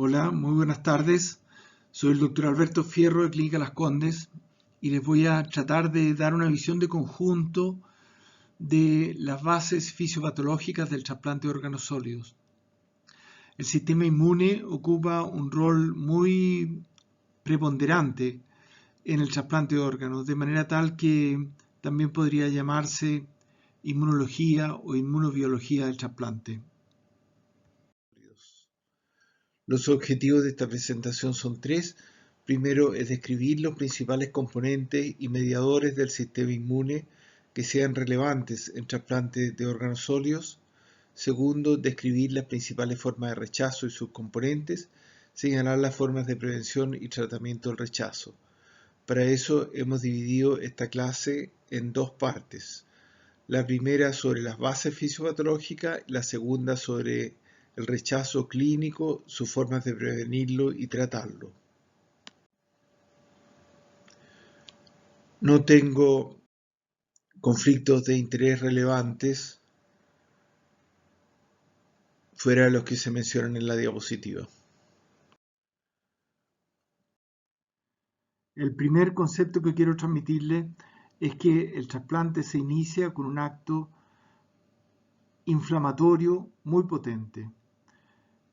Hola, muy buenas tardes. Soy el doctor Alberto Fierro de Clínica Las Condes y les voy a tratar de dar una visión de conjunto de las bases fisiopatológicas del trasplante de órganos sólidos. El sistema inmune ocupa un rol muy preponderante en el trasplante de órganos, de manera tal que también podría llamarse inmunología o inmunobiología del trasplante. Los objetivos de esta presentación son tres. Primero es describir los principales componentes y mediadores del sistema inmune que sean relevantes en trasplante de órganos sólidos. Segundo, describir las principales formas de rechazo y sus componentes, señalar las formas de prevención y tratamiento del rechazo. Para eso hemos dividido esta clase en dos partes. La primera sobre las bases fisiopatológicas, la segunda sobre el rechazo clínico, sus formas de prevenirlo y tratarlo. No tengo conflictos de interés relevantes fuera de los que se mencionan en la diapositiva. El primer concepto que quiero transmitirle es que el trasplante se inicia con un acto inflamatorio muy potente.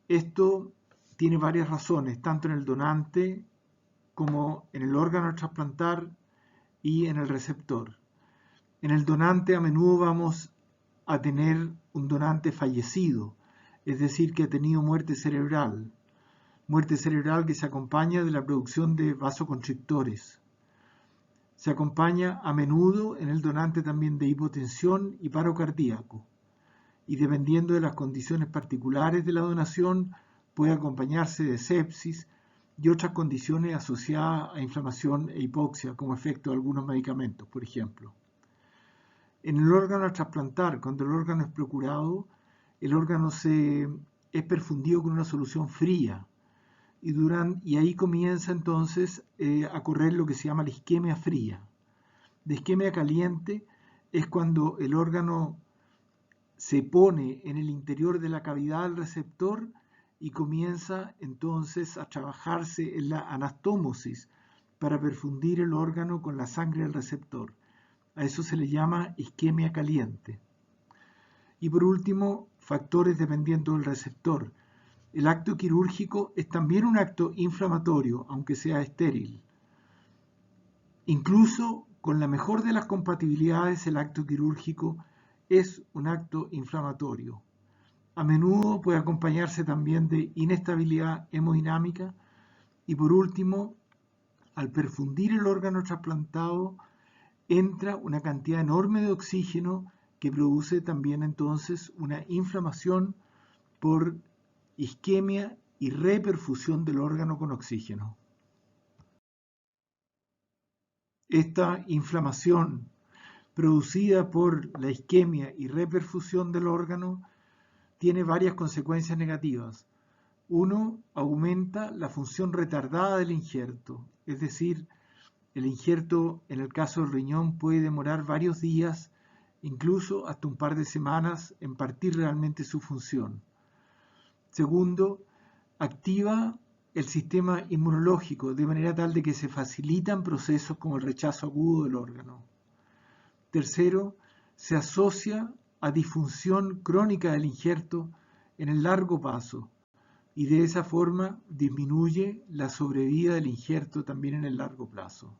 Esto tiene varias razones, tanto en el donante como en el órgano a trasplantar y en el receptor. En el donante a menudo vamos a tener un donante fallecido, es decir, que ha tenido muerte cerebral que se acompaña de la producción de vasoconstrictores. Se acompaña a menudo en el donante también de hipotensión y paro cardíaco, y dependiendo de las condiciones particulares de la donación, puede acompañarse de sepsis y otras condiciones asociadas a inflamación e hipoxia, como efecto de algunos medicamentos, por ejemplo. En el órgano a trasplantar, cuando el órgano es procurado, el órgano es perfundido con una solución fría y ahí comienza entonces a correr lo que se llama la isquemia fría. La isquemia caliente es cuando el órgano se pone en el interior de la cavidad del receptor y comienza entonces a trabajarse en la anastomosis para perfundir el órgano con la sangre del receptor. A eso se le llama isquemia caliente. Y por último, factores dependiendo del receptor. El acto quirúrgico es también un acto inflamatorio, aunque sea estéril. Incluso con la mejor de las compatibilidades, el acto quirúrgico es un acto inflamatorio. A menudo puede acompañarse también de inestabilidad hemodinámica y por último, al perfundir el órgano trasplantado, entra una cantidad enorme de oxígeno que produce también entonces una inflamación por isquemia y reperfusión del órgano con oxígeno. Esta inflamación producida por la isquemia y reperfusión del órgano tiene varias consecuencias negativas. Uno, aumenta la función retardada del injerto, es decir, el injerto en el caso del riñón puede demorar varios días, incluso hasta un par de semanas, en partir realmente su función. Segundo, activa el sistema inmunológico de manera tal de que se facilitan procesos como el rechazo agudo del órgano. Tercero, se asocia a disfunción crónica del injerto en el largo plazo y de esa forma disminuye la sobrevida del injerto también en el largo plazo.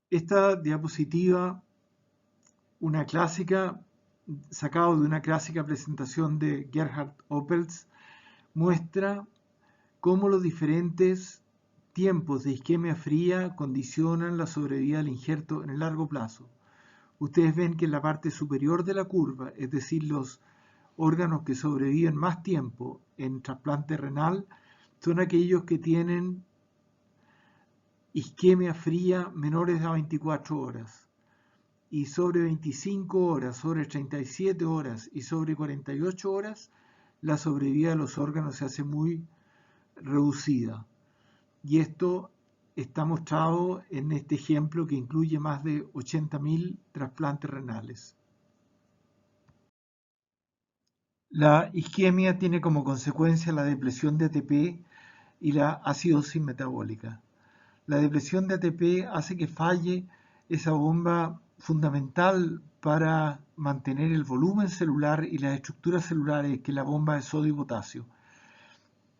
Esta diapositiva, una clásica, sacado de una clásica presentación de Gerhard Opels, muestra cómo los diferentes tiempos de isquemia fría condicionan la sobrevida del injerto en el largo plazo. Ustedes ven que en la parte superior de la curva, es decir, los órganos que sobreviven más tiempo en trasplante renal, son aquellos que tienen isquemia fría menores a 24 horas. Y sobre 25 horas, sobre 37 horas y sobre 48 horas, la sobrevida de los órganos se hace muy reducida. Y esto está mostrado en este ejemplo que incluye más de 80.000 trasplantes renales. La isquemia tiene como consecuencia la depresión de ATP y la acidosis metabólica. La depresión de ATP hace que falle esa bomba fundamental para mantener el volumen celular y las estructuras celulares, que es la bomba de sodio y potasio.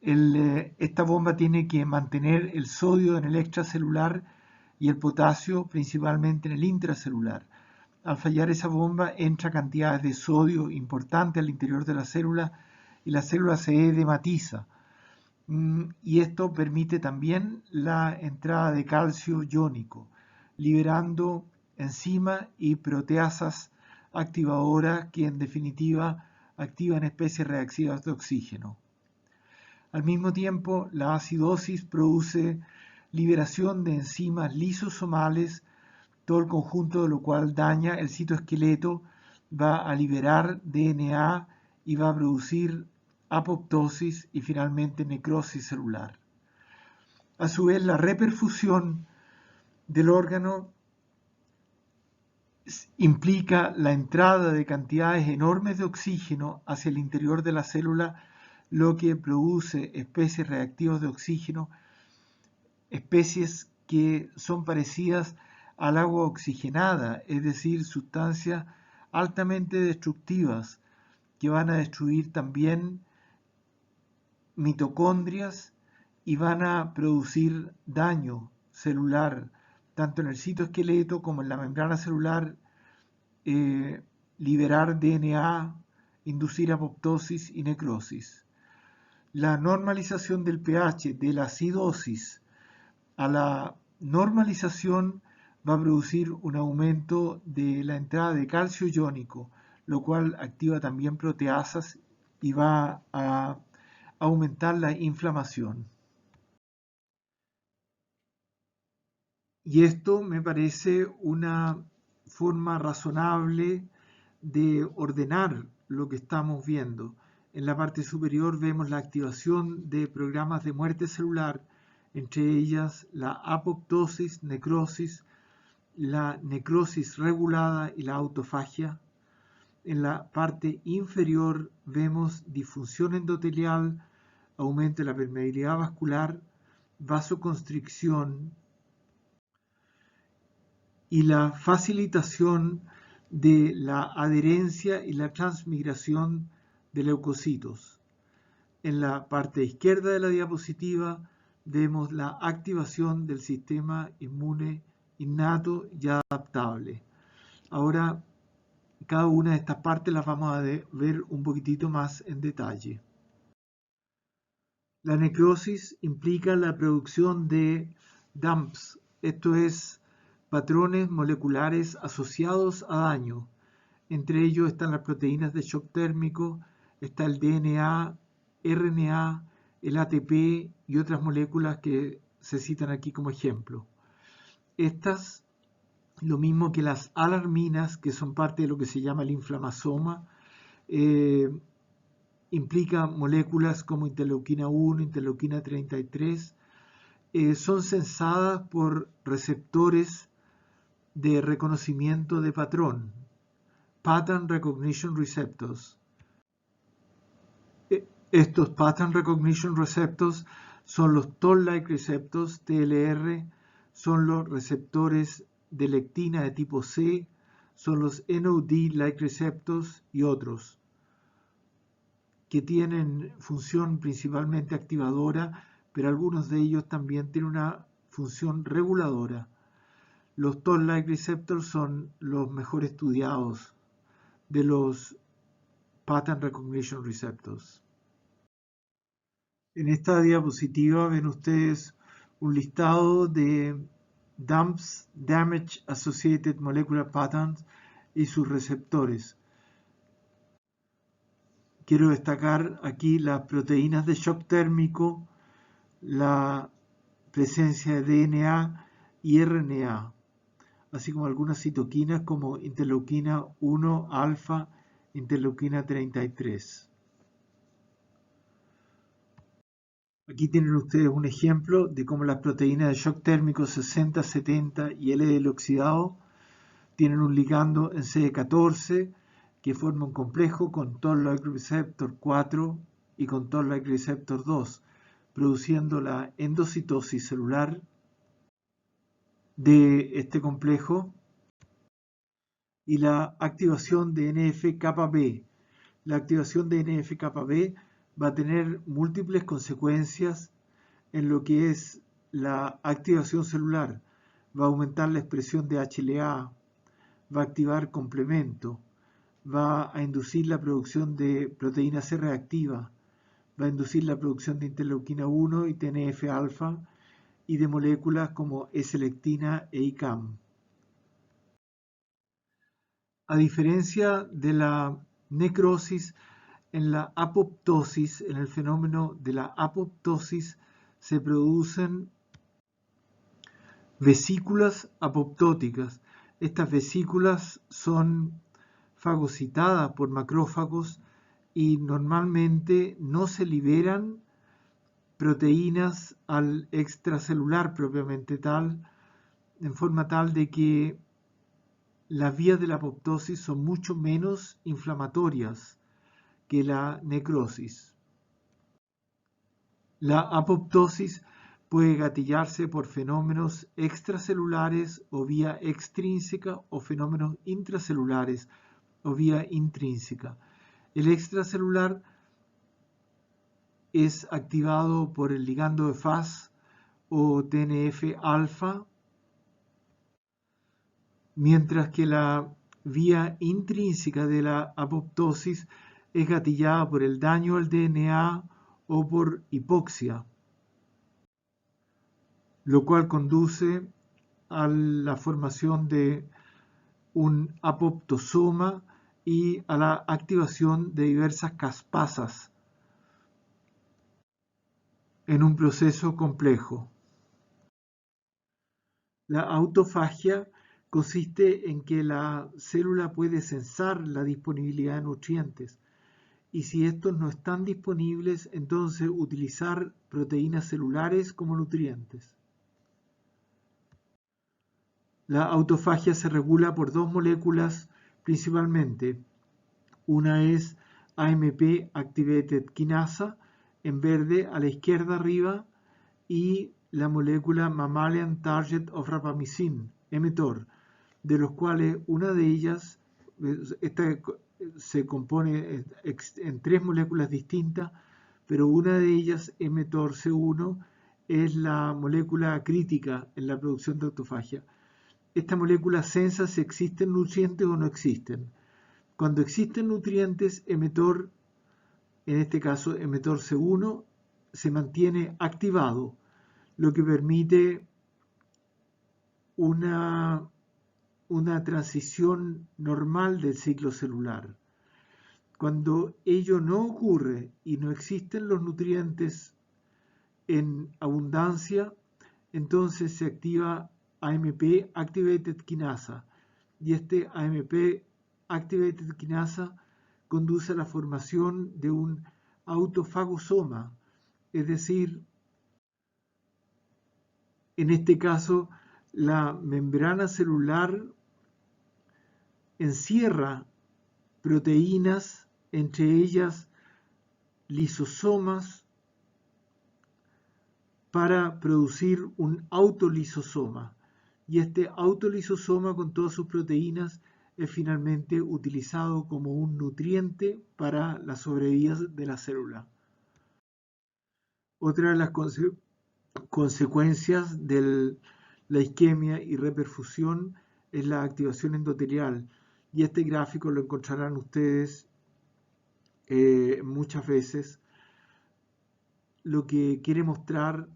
Esta bomba tiene que mantener el sodio en el extracelular y el potasio principalmente en el intracelular. Al fallar esa bomba entra cantidades de sodio importantes al interior de la célula y la célula se edematiza. Y esto permite también la entrada de calcio iónico, liberando enzimas y proteasas activadoras que en definitiva activan especies reactivas de oxígeno. Al mismo tiempo, la acidosis produce liberación de enzimas lisosomales, todo el conjunto de lo cual daña el citoesqueleto, va a liberar DNA y va a producir apoptosis y finalmente necrosis celular. A su vez, la reperfusión del órgano implica la entrada de cantidades enormes de oxígeno hacia el interior de la célula, lo que produce especies reactivas de oxígeno, especies que son parecidas al agua oxigenada, es decir, sustancias altamente destructivas que van a destruir también mitocondrias y van a producir daño celular, tanto en el citoesqueleto como en la membrana celular, liberar DNA, inducir apoptosis y necrosis. La normalización del pH de la acidosis a la normalización va a producir un aumento de la entrada de calcio iónico, lo cual activa también proteasas y va a aumentar la inflamación. Y esto me parece una forma razonable de ordenar lo que estamos viendo. En la parte superior vemos la activación de programas de muerte celular, entre ellas la apoptosis, necrosis, la necrosis regulada y la autofagia. En la parte inferior vemos disfunción endotelial, aumento de la permeabilidad vascular, vasoconstricción y la facilitación de la adherencia y la transmigración de leucocitos. En la parte izquierda de la diapositiva vemos la activación del sistema inmune innato y adaptable. Ahora, cada una de estas partes las vamos a ver un poquitito más en detalle. La necrosis implica la producción de DAMPs, esto es, patrones moleculares asociados a daño. Entre ellos están las proteínas de shock térmico, está el DNA, RNA, el ATP y otras moléculas que se citan aquí como ejemplo. Estas, lo mismo que las alarminas, que son parte de lo que se llama el inflamasoma, implican moléculas como interleuquina 1, interleuquina 33, son sensadas por receptores de reconocimiento de patrón, Pattern Recognition Receptors. Estos Pattern Recognition Receptors son los Toll-like receptors, TLR, son los receptores de lectina de tipo C, son los NOD-like receptors y otros, que tienen función principalmente activadora, pero algunos de ellos también tienen una función reguladora. Los Toll-like receptors son los mejor estudiados de los Pattern Recognition Receptors. En esta diapositiva ven ustedes un listado de DAMPs, Damage Associated Molecular Patterns, y sus receptores. Quiero destacar aquí las proteínas de shock térmico, la presencia de DNA y RNA, así como algunas citoquinas como interleuquina 1 alfa, interleuquina 33. Aquí tienen ustedes un ejemplo de cómo las proteínas de shock térmico 60, 70 y LDL oxidado tienen un ligando en CD14 que forma un complejo con Toll-like receptor 4 y con Toll-like receptor 2, produciendo la endocitosis celular de este complejo y la activación de NF-κB. La activación de NF-κB va a tener múltiples consecuencias en lo que es la activación celular. Va a aumentar la expresión de HLA, va a activar complemento, va a inducir la producción de proteína C reactiva, va a inducir la producción de interleuquina 1 y TNF-alfa y de moléculas como E-selectina e ICAM. A diferencia de la necrosis, en la apoptosis, en el fenómeno de la apoptosis, se producen vesículas apoptóticas. Estas vesículas son fagocitadas por macrófagos y normalmente no se liberan proteínas al extracelular propiamente tal, en forma tal de que las vías de la apoptosis son mucho menos inflamatorias que la necrosis. La apoptosis puede gatillarse por fenómenos extracelulares o vía extrínseca o fenómenos intracelulares o vía intrínseca. El extracelular es activado por el ligando de Fas o TNF-alfa, mientras que la vía intrínseca de la apoptosis es gatillada por el daño al DNA o por hipoxia, lo cual conduce a la formación de un apoptosoma y a la activación de diversas caspasas en un proceso complejo. La autofagia consiste en que la célula puede censar la disponibilidad de nutrientes y si estos no están disponibles, entonces utilizar proteínas celulares como nutrientes. La autofagia se regula por dos moléculas principalmente. Una es AMP Activated Kinasa, en verde a la izquierda arriba, y la molécula Mammalian Target of Rapamycin, mTOR, de los cuales una de ellas, esta se compone en tres moléculas distintas, pero una de ellas, mTORC1, es la molécula crítica en la producción de autofagia. Esta molécula censa si existen nutrientes o no existen. Cuando existen nutrientes, mTOR, en este caso mTORC1, se mantiene activado, lo que permite una transición normal del ciclo celular. Cuando ello no ocurre y no existen los nutrientes en abundancia, entonces se activa AMP Activated Kinasa y este AMP Activated Kinasa conduce a la formación de un autofagosoma, es decir, en este caso la membrana celular encierra proteínas, entre ellas lisosomas, para producir un autolisosoma. Y este autolisosoma con todas sus proteínas es finalmente utilizado como un nutriente para la sobrevida de la célula. Otra de las consecuencias de la isquemia y reperfusión es la activación endotelial. Y este gráfico lo encontrarán ustedes muchas veces. Lo que quiere mostrar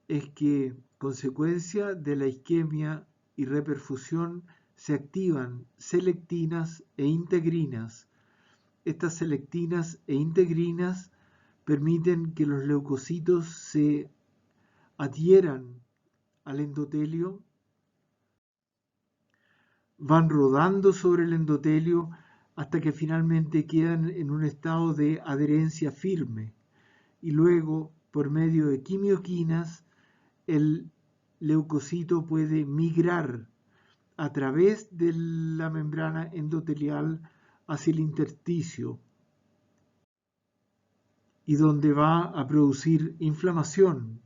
es que, consecuencia de la isquemia y reperfusión, se activan selectinas e integrinas. Estas selectinas e integrinas permiten que los leucocitos se adhieran al endotelio, van rodando sobre el endotelio hasta que finalmente quedan en un estado de adherencia firme y luego, por medio de quimioquinas, el leucocito puede migrar a través de la membrana endotelial hacia el intersticio y donde va a producir inflamación,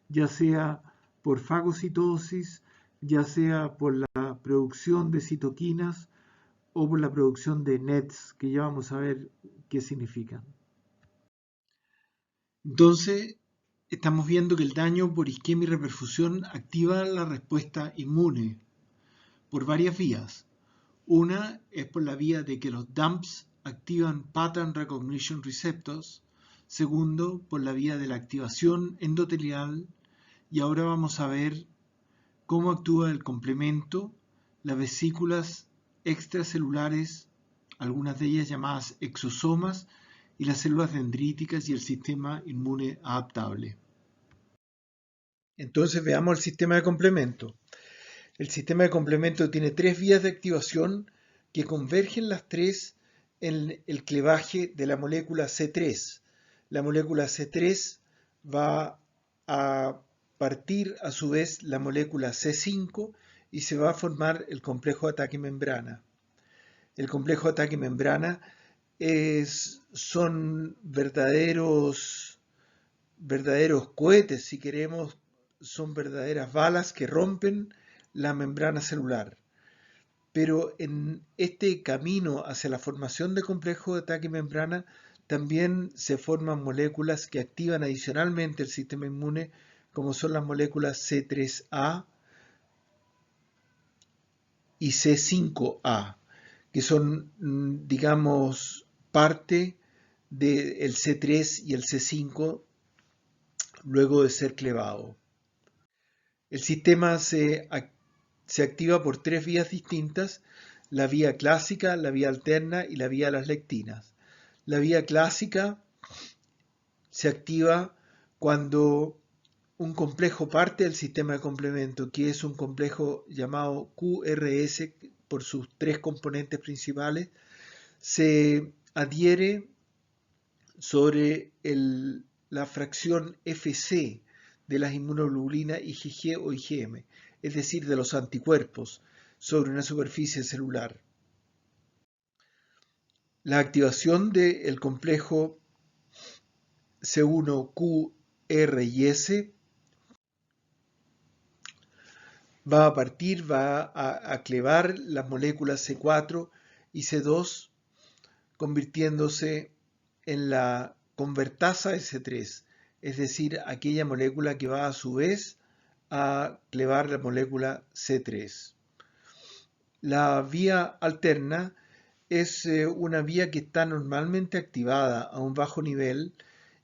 ya sea por fagocitosis, ya sea por la producción de citoquinas o por la producción de NETs, que ya vamos a ver qué significan. Entonces, estamos viendo que el daño por isquemia y reperfusión activa la respuesta inmune por varias vías. Una es por la vía de que los DAMPs activan Pattern Recognition Receptors. Segundo, por la vía de la activación endotelial. Y ahora vamos a ver cómo actúa el complemento, las vesículas extracelulares, algunas de ellas llamadas exosomas, y las células dendríticas y el sistema inmune adaptable. Entonces veamos el sistema de complemento. El sistema de complemento tiene tres vías de activación que convergen las tres en el cleavaje de la molécula C3. La molécula C3 va a partir a su vez la molécula C5 y se va a formar el complejo de ataque membrana. El complejo de ataque membrana son verdaderos cohetes, si queremos, son verdaderas balas que rompen la membrana celular. Pero en este camino hacia la formación de complejo de ataque membrana también se forman moléculas que activan adicionalmente el sistema inmune, como son las moléculas C3A y C5A, que son, digamos, parte del C3 y el C5 luego de ser clevado. El sistema se activa por tres vías distintas: la vía clásica, la vía alterna y la vía de las lectinas. La vía clásica se activa cuando un complejo parte del sistema de complemento, que es un complejo llamado QRS por sus tres componentes principales, se adhiere sobre la fracción Fc de las inmunoglobulinas IgG o IgM, es decir, de los anticuerpos, sobre una superficie celular. La activación del complejo C1, Q, R y S va a partir, va a clevar las moléculas C4 y C2, convirtiéndose en la convertasa S3, es decir, aquella molécula que va a su vez a clevar la molécula C3. La vía alterna es una vía que está normalmente activada a un bajo nivel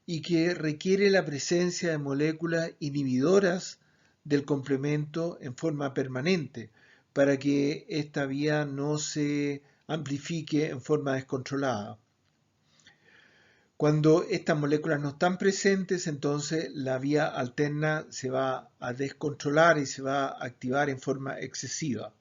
y que requiere la presencia de moléculas inhibidoras del complemento en forma permanente para que esta vía no se amplifique en forma descontrolada. Cuando estas moléculas no están presentes, entonces la vía alterna se va a descontrolar y se va a activar en forma excesiva.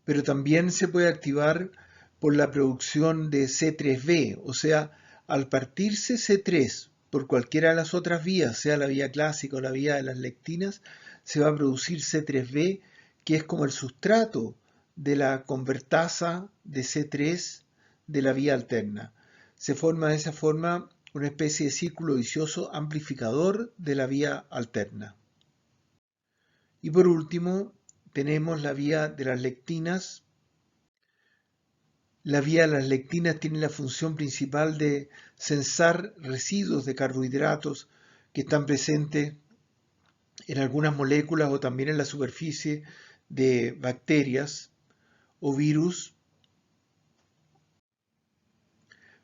Pero también se puede activar por la producción de C3b, o sea, al partirse C3 por cualquiera de las otras vías, sea la vía clásica o la vía de las lectinas, se va a producir C3b, que es como el sustrato de la convertasa de C3 de la vía alterna. Se forma de esa forma una especie de círculo vicioso amplificador de la vía alterna. Y por último, tenemos la vía de las lectinas. La vía de las lectinas tiene la función principal de censar residuos de carbohidratos que están presentes en algunas moléculas o también en la superficie de bacterias o virus,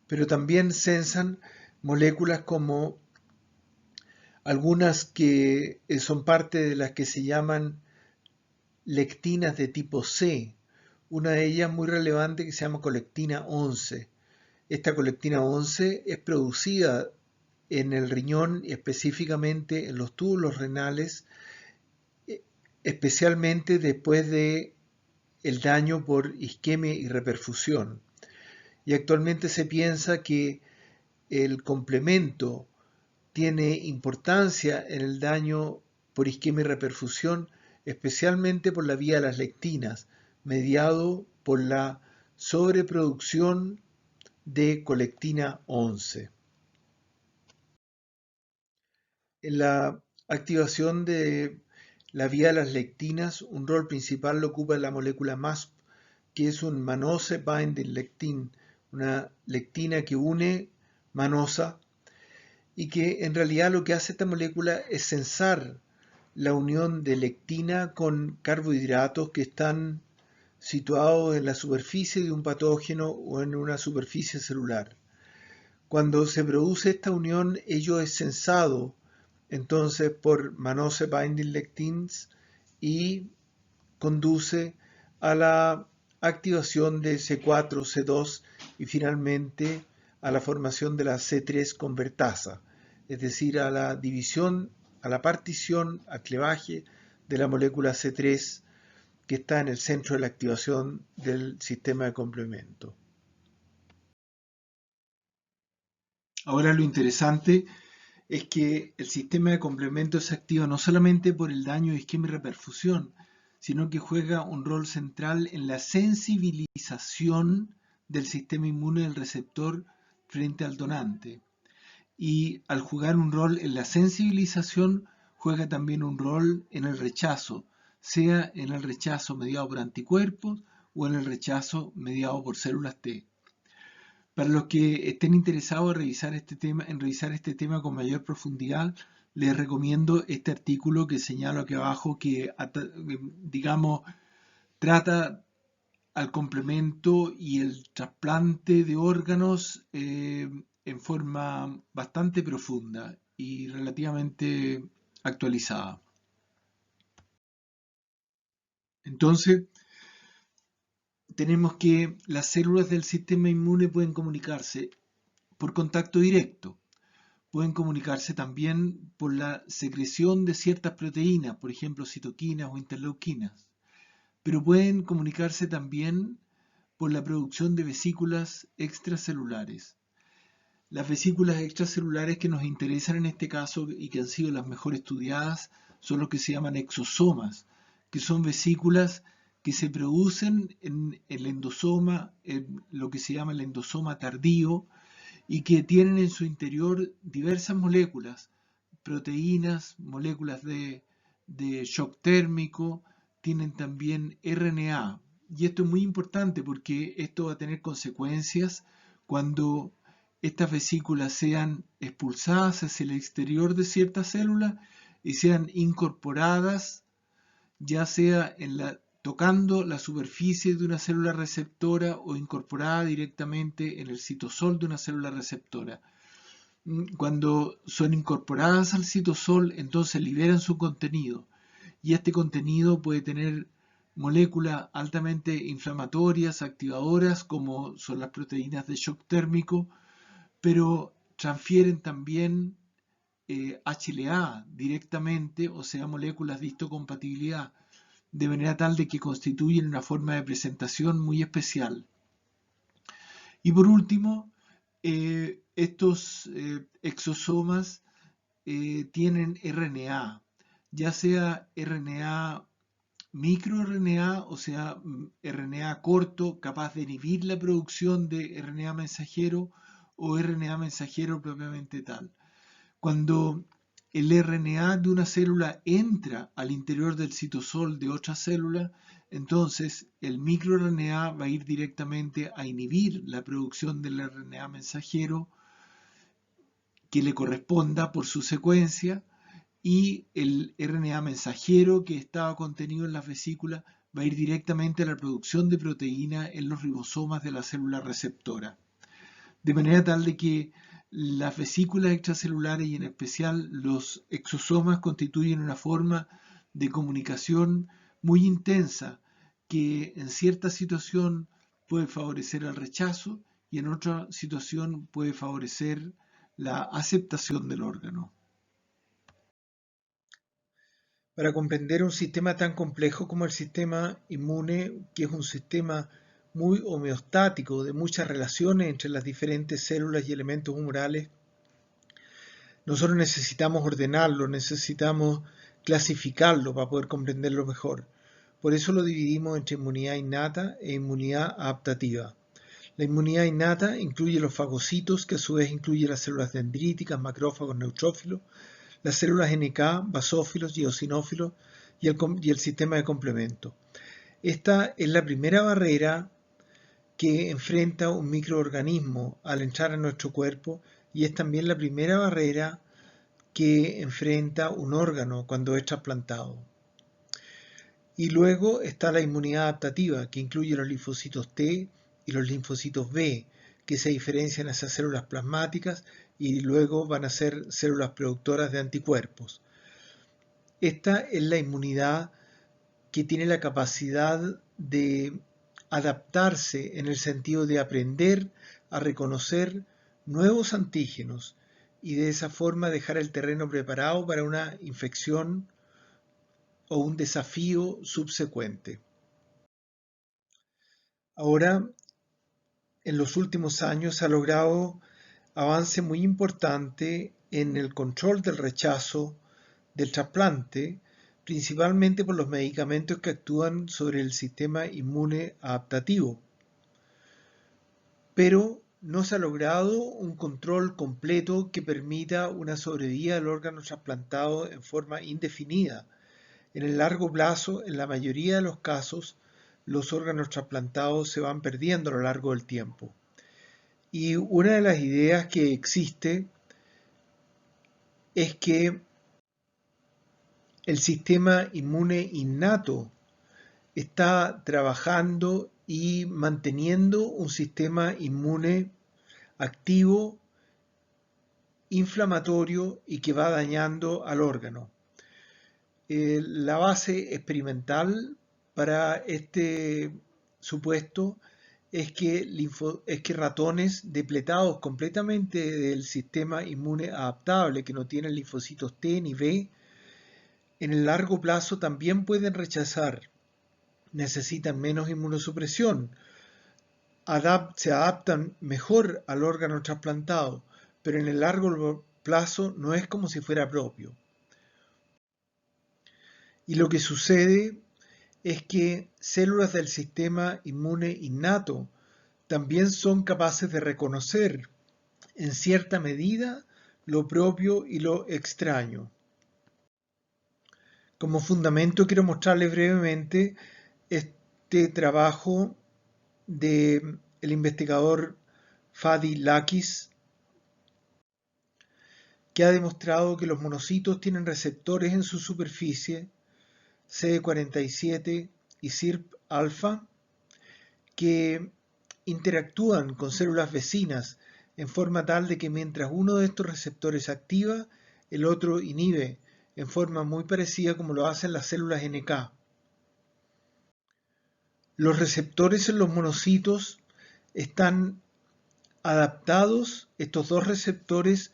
pero también censan moléculas como algunas que son parte de las que se llaman lectinas de tipo C. Una de ellas muy relevante que se llama colectina 11. Esta colectina 11 es producida en el riñón y específicamente en los túbulos renales, especialmente después de el daño por isquemia y reperfusión. Y actualmente se piensa que el complemento tiene importancia en el daño por isquemia y reperfusión, especialmente por la vía de las lectinas, mediado por la sobreproducción de colectina 11. En la activación de la vía de las lectinas, un rol principal lo ocupa la molécula MASP, que es un mannose binding lectin, una lectina que une manosa y que en realidad lo que hace esta molécula es sensar la unión de lectina con carbohidratos que están situados en la superficie de un patógeno o en una superficie celular. Cuando se produce esta unión, ello es sensado entonces por mannose binding lectins y conduce a la activación de C4, C2 y finalmente a la formación de la C3 convertasa, es decir, a la división, a la partición, a clivaje de la molécula C3 que está en el centro de la activación del sistema de complemento. Ahora lo interesante es que el sistema de complemento se activa no solamente por el daño de isquemia y reperfusión, sino que juega un rol central en la sensibilización del sistema inmune del receptor frente al donante. Y al jugar un rol en la sensibilización, juega también un rol en el rechazo, sea en el rechazo mediado por anticuerpos o en el rechazo mediado por células T. Para los que estén interesados en revisar este tema con mayor profundidad, les recomiendo este artículo que señalo aquí abajo que, digamos, trata al complemento y el trasplante de órganos en forma bastante profunda y relativamente actualizada. Entonces, tenemos que las células del sistema inmune pueden comunicarse por contacto directo. Pueden comunicarse también por la secreción de ciertas proteínas, por ejemplo, citoquinas o interleuquinas. Pero pueden comunicarse también por la producción de vesículas extracelulares. Las vesículas extracelulares que nos interesan en este caso y que han sido las mejor estudiadas son los que se llaman exosomas, que son vesículas que se producen en el endosoma, en lo que se llama el endosoma tardío, y que tienen en su interior diversas moléculas, proteínas, moléculas de shock térmico, tienen también RNA. Y esto es muy importante porque esto va a tener consecuencias cuando estas vesículas sean expulsadas hacia el exterior de ciertas células y sean incorporadas, ya sea tocando la superficie de una célula receptora o incorporada directamente en el citosol de una célula receptora. Cuando son incorporadas al citosol, entonces liberan su contenido y este contenido puede tener moléculas altamente inflamatorias, activadoras, como son las proteínas de shock térmico, pero transfieren también HLA directamente, o sea, moléculas de histocompatibilidad, de manera tal de que constituyen una forma de presentación muy especial. Y por último, estos exosomas tienen RNA, ya sea RNA microRNA, o sea, RNA corto, capaz de inhibir la producción de RNA mensajero, o RNA mensajero propiamente tal. Cuando el RNA de una célula entra al interior del citosol de otra célula, entonces el microRNA va a ir directamente a inhibir la producción del RNA mensajero que le corresponda por su secuencia, y el RNA mensajero que estaba contenido en las vesículas va a ir directamente a la producción de proteína en los ribosomas de la célula receptora. De manera tal de que las vesículas extracelulares y en especial los exosomas constituyen una forma de comunicación muy intensa que en cierta situación puede favorecer el rechazo y en otra situación puede favorecer la aceptación del órgano. Para comprender un sistema tan complejo como el sistema inmune, que es un sistema muy homeostático, de muchas relaciones entre las diferentes células y elementos humorales, nosotros necesitamos ordenarlo, necesitamos clasificarlo para poder comprenderlo mejor. Por eso lo dividimos entre inmunidad innata e inmunidad adaptativa. La inmunidad innata incluye los fagocitos, que a su vez incluye las células dendríticas, macrófagos, neutrófilos, las células NK, basófilos y eosinófilos y el sistema de complemento. Esta es la primera barrera que enfrenta un microorganismo al entrar a nuestro cuerpo y es también la primera barrera que enfrenta un órgano cuando es trasplantado. Y luego está la inmunidad adaptativa, que incluye los linfocitos T y los linfocitos B, que se diferencian a esas células plasmáticas y luego van a ser células productoras de anticuerpos. Esta es la inmunidad que tiene la capacidad de adaptarse en el sentido de aprender a reconocer nuevos antígenos y de esa forma dejar el terreno preparado para una infección o un desafío subsecuente. Ahora, en los últimos años se ha logrado avance muy importante en el control del rechazo del trasplante, principalmente por los medicamentos que actúan sobre el sistema inmune adaptativo. Pero no se ha logrado un control completo que permita una sobrevida del órgano trasplantado en forma indefinida. En el largo plazo, en la mayoría de los casos, los órganos trasplantados se van perdiendo a lo largo del tiempo. Y una de las ideas que existe es que el sistema inmune innato está trabajando y manteniendo un sistema inmune activo, inflamatorio y que va dañando al órgano. La base experimental para este supuesto es que ratones depletados completamente del sistema inmune adaptable, que no tienen linfocitos T ni B, en el largo plazo también pueden rechazar, necesitan menos inmunosupresión, se adaptan mejor al órgano trasplantado, pero en el largo plazo no es como si fuera propio. Y lo que sucede es que células del sistema inmune innato también son capaces de reconocer en cierta medida lo propio y lo extraño. Como fundamento quiero mostrarles brevemente este trabajo del investigador Fadi Lakis, que ha demostrado que los monocitos tienen receptores en su superficie, CD47 y SIRP-alfa, que interactúan con células vecinas en forma tal de que mientras uno de estos receptores activa, el otro inhibe, en forma muy parecida como lo hacen las células NK. Los receptores en los monocitos están adaptados, estos dos receptores,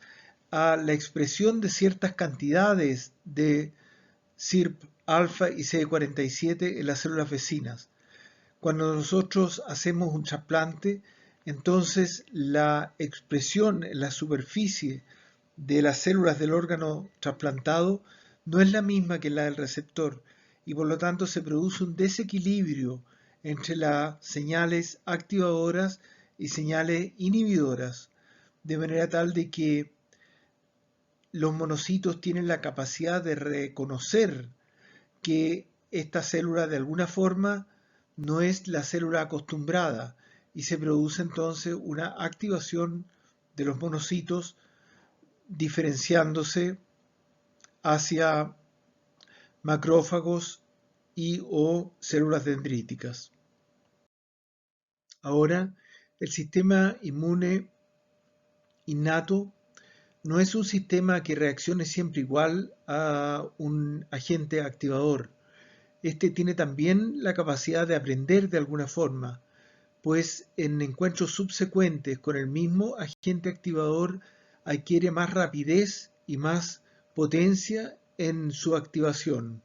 a la expresión de ciertas cantidades de SIRP-alfa y CD47 en las células vecinas. Cuando nosotros hacemos un trasplante, entonces la expresión en la superficie de las células del órgano trasplantado no es la misma que la del receptor y por lo tanto se produce un desequilibrio entre las señales activadoras y señales inhibidoras, de manera tal de que los monocitos tienen la capacidad de reconocer que esta célula de alguna forma no es la célula acostumbrada y se produce entonces una activación de los monocitos diferenciándose hacia macrófagos y o células dendríticas. Ahora, el sistema inmune innato no es un sistema que reaccione siempre igual a un agente activador. Este tiene también la capacidad de aprender de alguna forma, pues en encuentros subsecuentes con el mismo agente activador adquiere más rapidez y más potencia en su activación.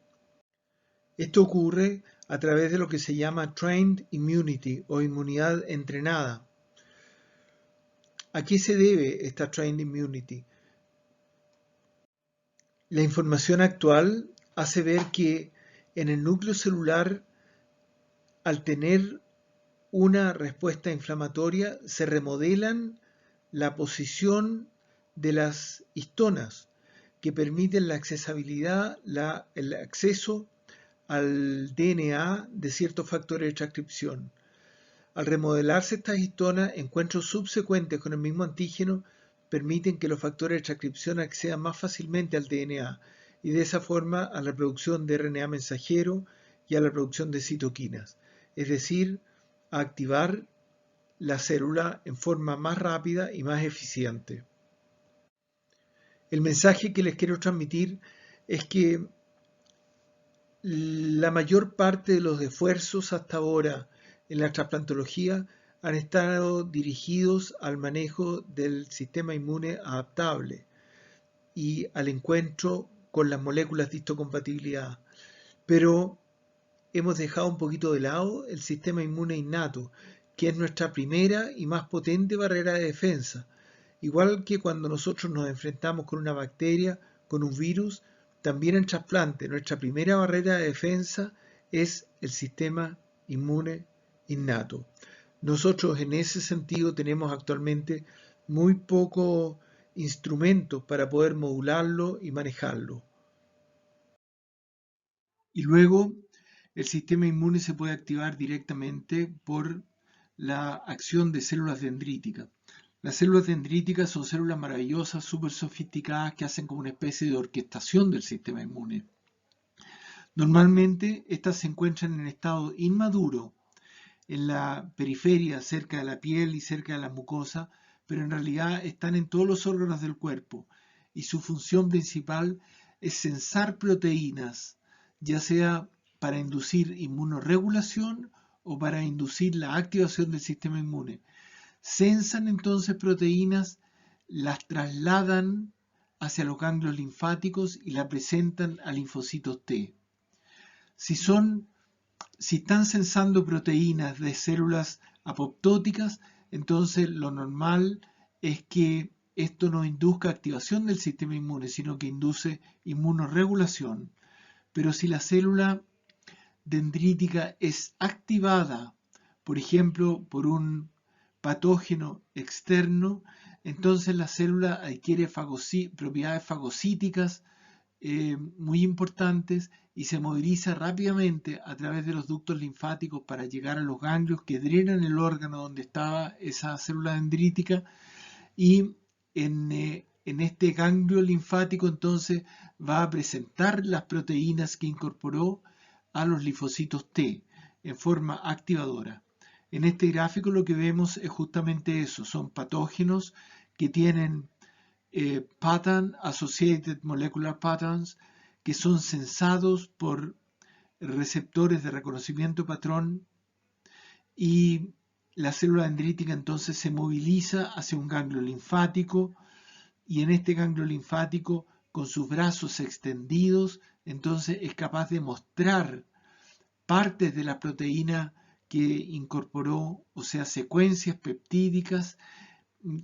Esto ocurre a través de lo que se llama trained immunity o inmunidad entrenada. ¿A qué se debe esta trained immunity? La información actual hace ver que en el núcleo celular al tener una respuesta inflamatoria, se remodelan la posición de las histonas que permiten la accesibilidad, el acceso al DNA de ciertos factores de transcripción. Al remodelarse estas histonas, encuentros subsecuentes con el mismo antígeno permiten que los factores de transcripción accedan más fácilmente al DNA y de esa forma a la producción de RNA mensajero y a la producción de citoquinas, es decir, a activar la célula en forma más rápida y más eficiente. El mensaje que les quiero transmitir es que la mayor parte de los esfuerzos hasta ahora en la trasplantología han estado dirigidos al manejo del sistema inmune adaptable y al encuentro con las moléculas de histocompatibilidad, pero hemos dejado un poquito de lado el sistema inmune innato, que es nuestra primera y más potente barrera de defensa. Igual que cuando nosotros nos enfrentamos con una bacteria, con un virus, también en trasplante nuestra primera barrera de defensa es el sistema inmune innato. Nosotros en ese sentido tenemos actualmente muy pocos instrumentos para poder modularlo y manejarlo. Y luego el sistema inmune se puede activar directamente por la acción de células dendríticas. Las células dendríticas son células maravillosas, súper sofisticadas, que hacen como una especie de orquestación del sistema inmune. Normalmente estas se encuentran en estado inmaduro, en la periferia, cerca de la piel y cerca de la mucosa, pero en realidad están en todos los órganos del cuerpo y su función principal es sensar proteínas, ya sea para inducir inmunorregulación o para inducir la activación del sistema inmune. Sensan entonces proteínas, las trasladan hacia los ganglios linfáticos y la presentan a linfocitos T. Si están sensando proteínas de células apoptóticas, entonces lo normal es que esto no induzca activación del sistema inmune, sino que induce inmunorregulación. Pero si la célula dendrítica es activada, por ejemplo, por un patógeno externo, entonces la célula adquiere propiedades fagocíticas muy importantes y se moviliza rápidamente a través de los ductos linfáticos para llegar a los ganglios que drenan el órgano donde estaba esa célula dendrítica, y en este ganglio linfático entonces va a presentar las proteínas que incorporó a los linfocitos T en forma activadora. En este gráfico lo que vemos es justamente eso, son patógenos que tienen pattern associated molecular patterns, que son sensados por receptores de reconocimiento patrón, y la célula dendrítica entonces se moviliza hacia un ganglio linfático, y en este ganglio linfático, con sus brazos extendidos, entonces es capaz de mostrar partes de la proteína que incorporó, o sea, secuencias peptídicas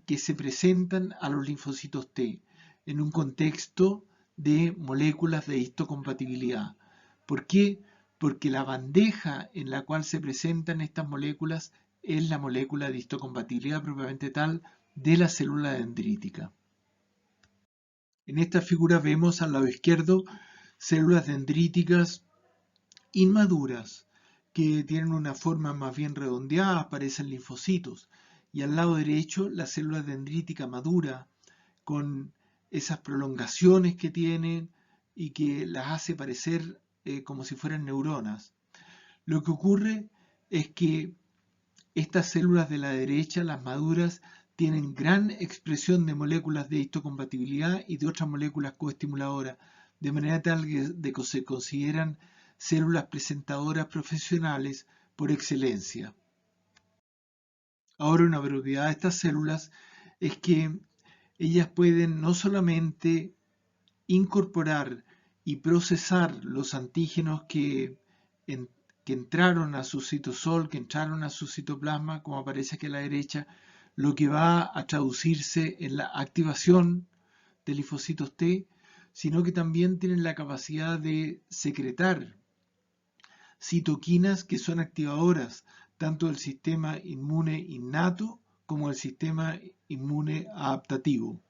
que se presentan a los linfocitos T en un contexto de moléculas de histocompatibilidad. ¿Por qué? Porque la bandeja en la cual se presentan estas moléculas es la molécula de histocompatibilidad propiamente tal de la célula dendrítica. En esta figura vemos al lado izquierdo células dendríticas inmaduras que tienen una forma más bien redondeada, parecen linfocitos, y al lado derecho la célula dendrítica madura con esas prolongaciones que tienen y que las hace parecer como si fueran neuronas. Lo que ocurre es que estas células de la derecha, las maduras, tienen gran expresión de moléculas de histocompatibilidad y de otras moléculas coestimuladoras, de manera tal que se consideran células presentadoras profesionales por excelencia. Ahora, una propiedad de estas células es que ellas pueden no solamente incorporar y procesar los antígenos que entraron a su citosol, que entraron a su citoplasma, como aparece aquí a la derecha, lo que va a traducirse en la activación de linfocitos T, sino que también tienen la capacidad de secretar citoquinas que son activadoras tanto del sistema inmune innato como del sistema inmune adaptativo.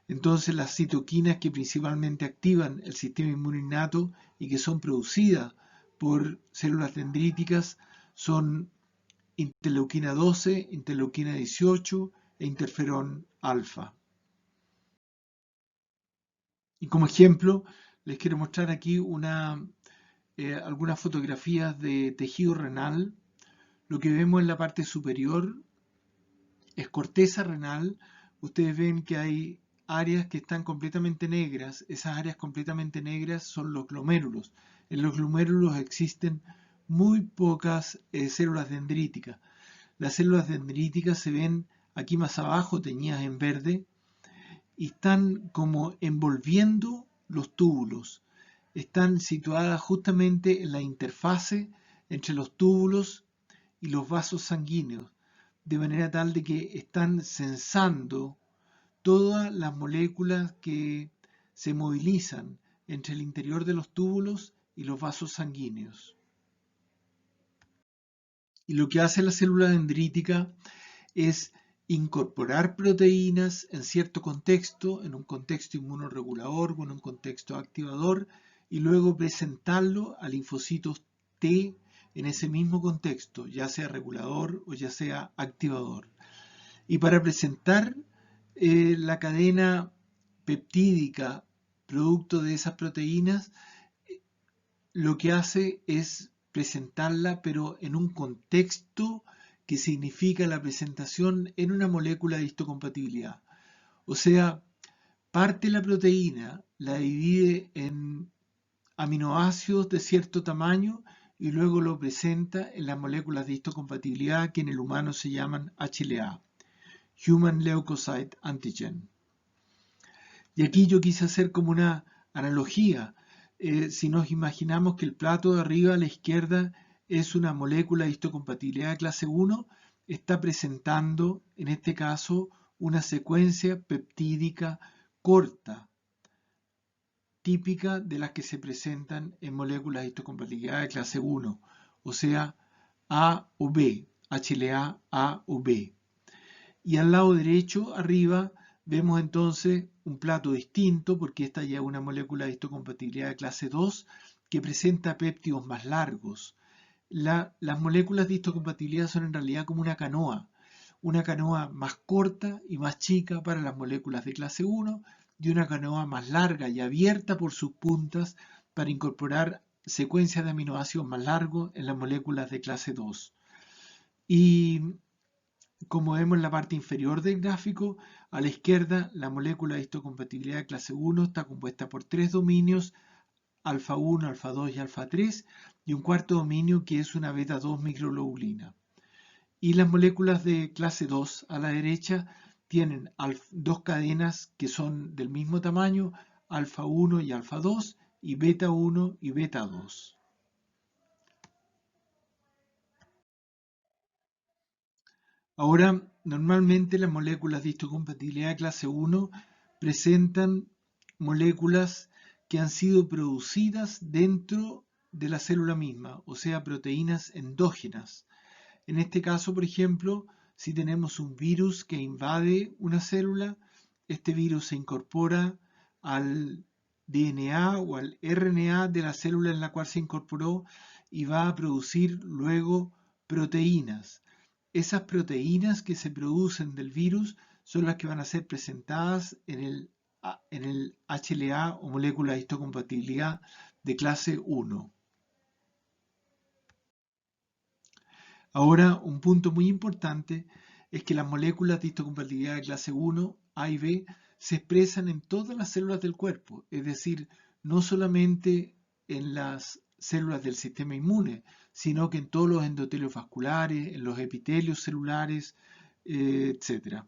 Entonces las citoquinas que principalmente activan el sistema inmune innato y que son producidas por células dendríticas son interleuquina 12, interleuquina 18 e interferón alfa. Y como ejemplo, les quiero mostrar aquí algunas fotografías de tejido renal. Lo que vemos en la parte superior es corteza renal. Ustedes ven que hay áreas que están completamente negras. Esas áreas completamente negras son los glomérulos. En los glomérulos existen muy pocas células dendríticas. Las células dendríticas se ven aquí más abajo, teñidas en verde, y están como envolviendo los túbulos. Están situadas justamente en la interfase entre los túbulos y los vasos sanguíneos, de manera tal de que están sensando todas las moléculas que se movilizan entre el interior de los túbulos y los vasos sanguíneos. Y lo que hace la célula dendrítica es incorporar proteínas en cierto contexto, en un contexto inmunoregulador o en un contexto activador, y luego presentarlo a linfocitos T en ese mismo contexto, ya sea regulador o ya sea activador. Y para presentar la cadena peptídica producto de esas proteínas, lo que hace es presentarla, pero en un contexto que significa la presentación en una molécula de histocompatibilidad. O sea, parte la proteína, la divide en aminoácidos de cierto tamaño y luego lo presenta en las moléculas de histocompatibilidad que en el humano se llaman HLA, Human Leukocyte Antigen. Y aquí yo quise hacer como una analogía. Si nos imaginamos que el plato de arriba a la izquierda es una molécula de histocompatibilidad de clase 1, está presentando, en este caso, una secuencia peptídica corta, típica de las que se presentan en moléculas de histocompatibilidad de clase 1, o sea, A o B, HLA A o B. Y al lado derecho, arriba, vemos entonces un plato distinto, porque esta ya es una molécula de histocompatibilidad de clase 2 que presenta péptidos más largos. Las moléculas de histocompatibilidad son en realidad como una canoa más corta y más chica para las moléculas de clase 1 y una canoa más larga y abierta por sus puntas para incorporar secuencias de aminoácidos más largos en las moléculas de clase 2. Y como vemos en la parte inferior del gráfico, a la izquierda la molécula de histocompatibilidad de clase 1 está compuesta por 3 dominios, alfa 1, alfa 2 y alfa 3, y un cuarto dominio que es una beta 2 microglobulina. Y las moléculas de clase 2 a la derecha tienen dos cadenas que son del mismo tamaño, alfa 1 y alfa 2, y beta 1 y beta 2. Ahora, normalmente las moléculas de histocompatibilidad de clase 1 presentan moléculas que han sido producidas dentro de la célula misma, o sea, proteínas endógenas. En este caso, por ejemplo, si tenemos un virus que invade una célula, este virus se incorpora al DNA o al RNA de la célula en la cual se incorporó y va a producir luego proteínas. Esas proteínas que se producen del virus son las que van a ser presentadas en el HLA o molécula de histocompatibilidad de clase 1. Ahora, un punto muy importante es que las moléculas de histocompatibilidad de clase 1, A y B, se expresan en todas las células del cuerpo, es decir, no solamente en las células del sistema inmune, sino que en todos los endotelios vasculares, en los epitelios celulares, etc.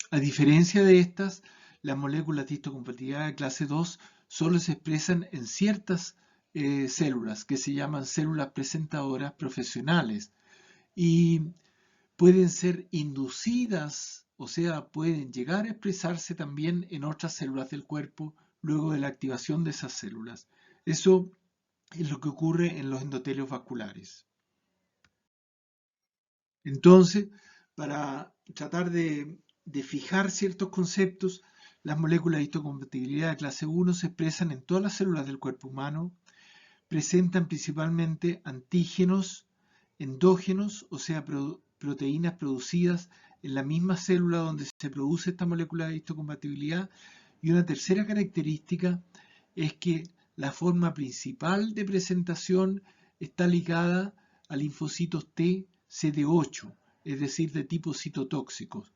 A diferencia de estas, las moléculas de histocompatibilidad de clase 2 solo se expresan en ciertas células que se llaman células presentadoras profesionales y pueden ser inducidas, o sea, pueden llegar a expresarse también en otras células del cuerpo luego de la activación de esas células. Eso es lo que ocurre en los endotelios vasculares. Entonces, para tratar de fijar ciertos conceptos, las moléculas de histocompatibilidad de clase 1 se expresan en todas las células del cuerpo humano, presentan principalmente antígenos endógenos, o sea, proteínas producidas en la misma célula donde se produce esta molécula de histocompatibilidad. Y una tercera característica es que la forma principal de presentación está ligada a linfocitos T CD8, es decir, de tipo citotóxicos.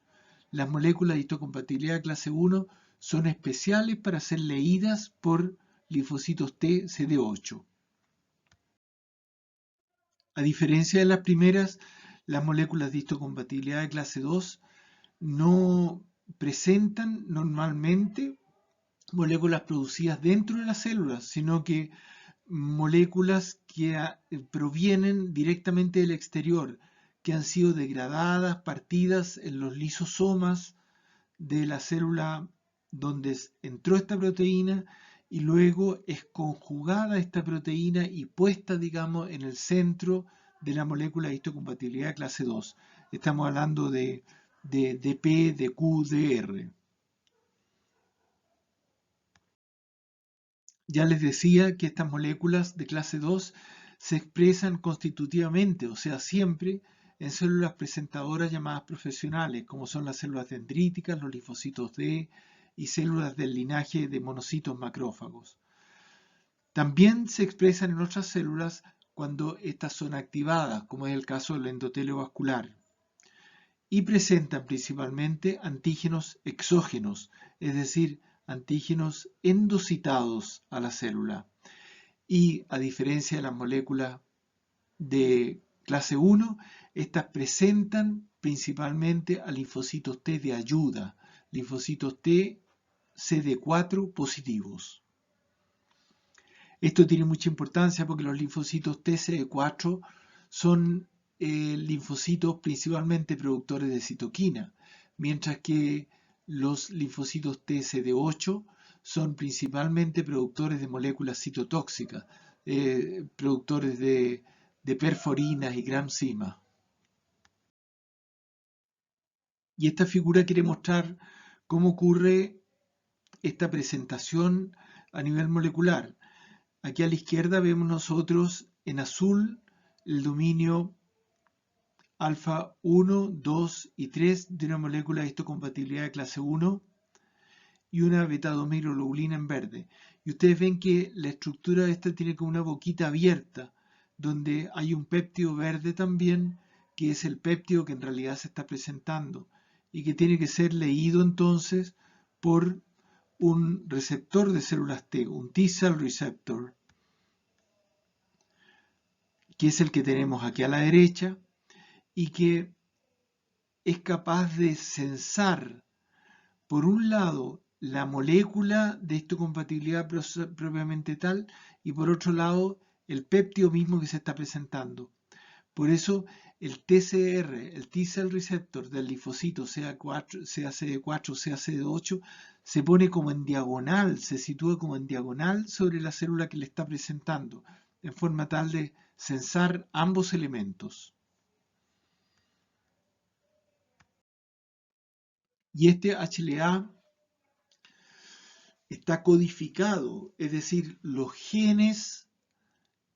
Las moléculas de histocompatibilidad clase 1 son especiales para ser leídas por linfocitos T CD8. A diferencia de las primeras, las moléculas de histocompatibilidad de clase 2 no presentan normalmente moléculas producidas dentro de las células, sino que moléculas que provienen directamente del exterior, que han sido degradadas, partidas en los lisosomas de la célula donde entró esta proteína y luego es conjugada esta proteína y puesta, digamos, en el centro de la molécula de histocompatibilidad clase 2. Estamos hablando de P, de Q, de R. Ya les decía que estas moléculas de clase 2 se expresan constitutivamente, o sea, siempre en células presentadoras llamadas profesionales, como son las células dendríticas, los linfocitos D y células del linaje de monocitos macrófagos. También se expresan en otras células cuando estas son activadas, como es el caso del endotelio vascular, y presentan principalmente antígenos exógenos, es decir, antígenos endocitados a la célula. Y a diferencia de las moléculas de clase 1, estas presentan principalmente a linfocitos T de ayuda, linfocitos T CD4 positivos. Esto tiene mucha importancia porque los linfocitos T CD4 son linfocitos principalmente productores de citoquina, mientras que los linfocitos T CD8 son principalmente productores de moléculas citotóxicas, productores de perforinas y gram-sima. Y esta figura quiere mostrar cómo ocurre esta presentación a nivel molecular. Aquí a la izquierda vemos nosotros en azul el dominio alfa 1, 2 y 3 de una molécula de histocompatibilidad de clase 1 y una beta-2-microglobulina en verde. Y ustedes ven que la estructura de esta tiene como una boquita abierta, donde hay un péptido verde también, que es el péptido que en realidad se está presentando y que tiene que ser leído entonces por un receptor de células T, un T-cell receptor, que es el que tenemos aquí a la derecha y que es capaz de censar, por un lado, la molécula de histocompatibilidad propiamente tal y por otro lado, el péptido mismo que se está presentando. Por eso, el TCR, el T-cell receptor del linfocito CACD4, CACD8, se pone como en diagonal, se sitúa como en diagonal sobre la célula que le está presentando, en forma tal de censar ambos elementos. Y este HLA está codificado, es decir, los genes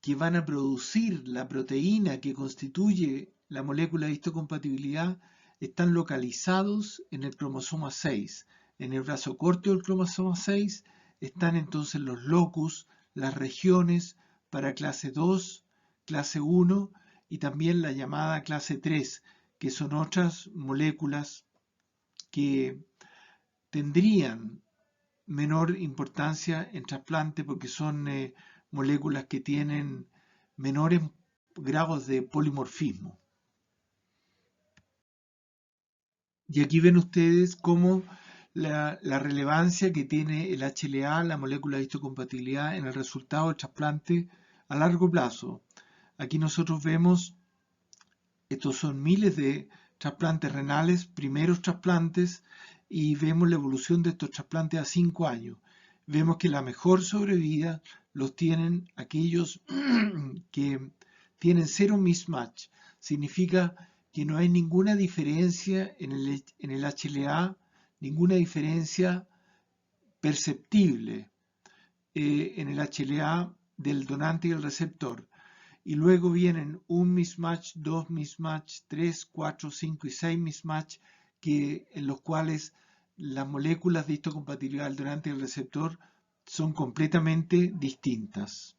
que van a producir la proteína que constituye la molécula de histocompatibilidad están localizados en el cromosoma 6. En el brazo corto del cromosoma 6 están entonces los locus, las regiones para clase 2, clase 1 y también la llamada clase 3, que son otras moléculas que tendrían menor importancia en trasplante porque son moléculas que tienen menores grados de polimorfismo. Y aquí ven ustedes cómo la relevancia que tiene el HLA, la molécula de histocompatibilidad, en el resultado del trasplante a largo plazo. Aquí nosotros vemos, estos son miles de trasplantes renales, primeros trasplantes, y vemos la evolución de estos trasplantes a 5 años. Vemos que la mejor sobrevida los tienen aquellos que tienen cero mismatch. Significa que no hay ninguna diferencia en el HLA, ninguna diferencia perceptible en el HLA del donante y el receptor. Y luego vienen un mismatch, dos mismatch, 3, 4, 5 y 6 mismatch, en los cuales las moléculas de histocompatibilidad del donante y el receptor son completamente distintas.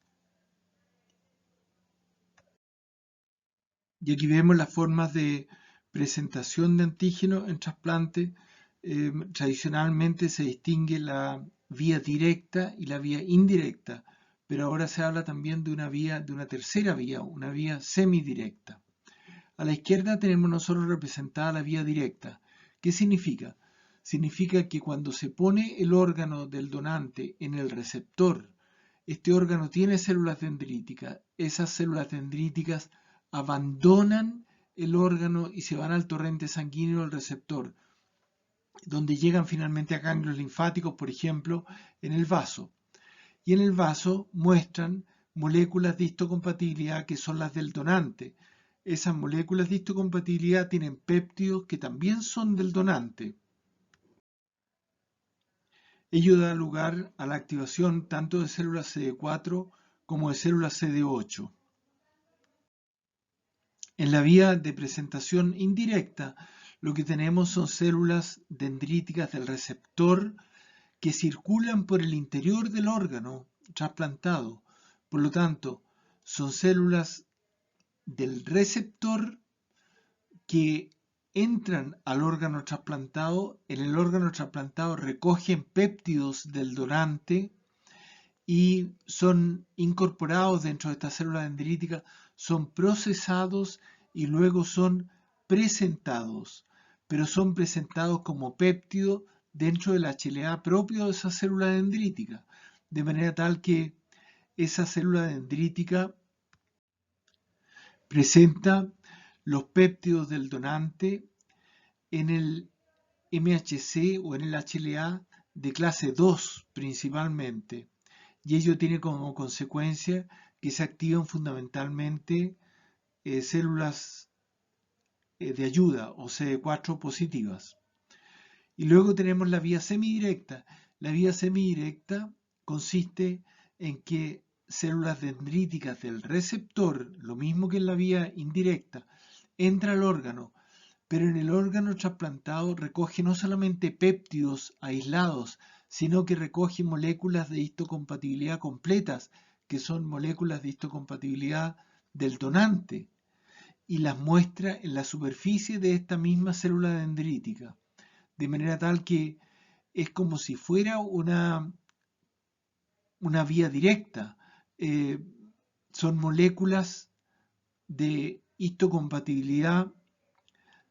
Y aquí vemos las formas de presentación de antígeno en trasplante. Tradicionalmente se distingue la vía directa y la vía indirecta, pero ahora se habla también de una tercera vía, una vía semidirecta. A la izquierda tenemos nosotros representada la vía directa. ¿Qué significa? Significa que cuando se pone el órgano del donante en el receptor, este órgano tiene células dendríticas. Esas células dendríticas abandonan el órgano y se van al torrente sanguíneo del receptor, donde llegan finalmente a ganglios linfáticos, por ejemplo, en el vaso. Y en el vaso muestran moléculas de histocompatibilidad que son las del donante. Esas moléculas de histocompatibilidad tienen péptidos que también son del donante. Ello da lugar a la activación tanto de células CD4 como de células CD8. En la vía de presentación indirecta, lo que tenemos son células dendríticas del receptor que circulan por el interior del órgano trasplantado. Por lo tanto, son células del receptor que entran al órgano trasplantado. En el órgano trasplantado recogen péptidos del donante y son incorporados dentro de esta célula dendrítica, son procesados y luego son presentados, pero son presentados como péptido dentro del HLA propio de esa célula dendrítica, de manera tal que esa célula dendrítica presenta los péptidos del donante en el MHC o en el HLA de clase 2 principalmente, y ello tiene como consecuencia que se activan fundamentalmente células de ayuda o CD4 positivas. Y luego tenemos la vía semidirecta. La vía semidirecta consiste en que células dendríticas del receptor, lo mismo que en la vía indirecta, entra al órgano, pero en el órgano trasplantado recoge no solamente péptidos aislados, sino que recoge moléculas de histocompatibilidad completas, que son moléculas de histocompatibilidad del donante, y las muestra en la superficie de esta misma célula dendrítica, de manera tal que es como si fuera una vía directa. Son moléculas de histocompatibilidad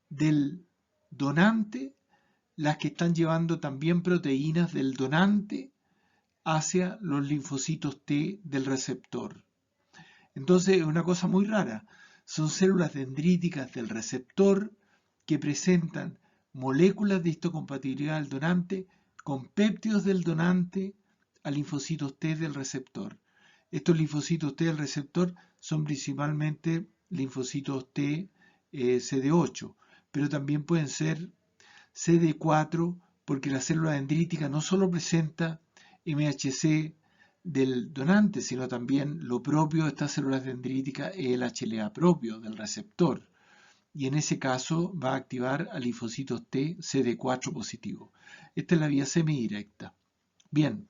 del donante las que están llevando también proteínas del donante hacia los linfocitos T del receptor. Entonces es una cosa muy rara. Son células dendríticas del receptor que presentan moléculas de histocompatibilidad del donante con péptidos del donante a linfocitos T del receptor. Estos linfocitos T del receptor son principalmente linfocitos T CD8, pero también pueden ser CD4 porque la célula dendrítica no solo presenta MHC del donante, sino también lo propio de estas células dendríticas es el HLA propio del receptor. Y en ese caso va a activar a linfocitos T CD4 positivo. Esta es la vía semidirecta. Bien,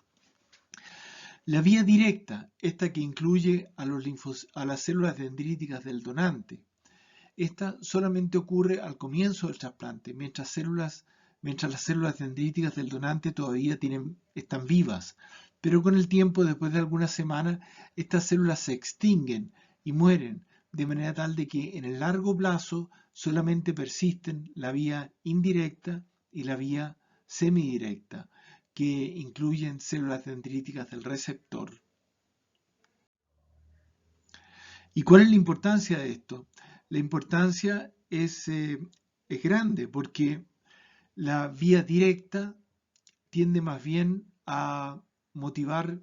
la vía directa, esta que incluye a las células dendríticas del donante, esta solamente ocurre al comienzo del trasplante, mientras las células dendríticas del donante todavía están vivas. Pero con el tiempo, después de algunas semanas, estas células se extinguen y mueren, de manera tal de que en el largo plazo solamente persisten la vía indirecta y la vía semidirecta, que incluyen células dendríticas del receptor. ¿Y cuál es la importancia de esto? La importancia es grande porque la vía directa tiende más bien a motivar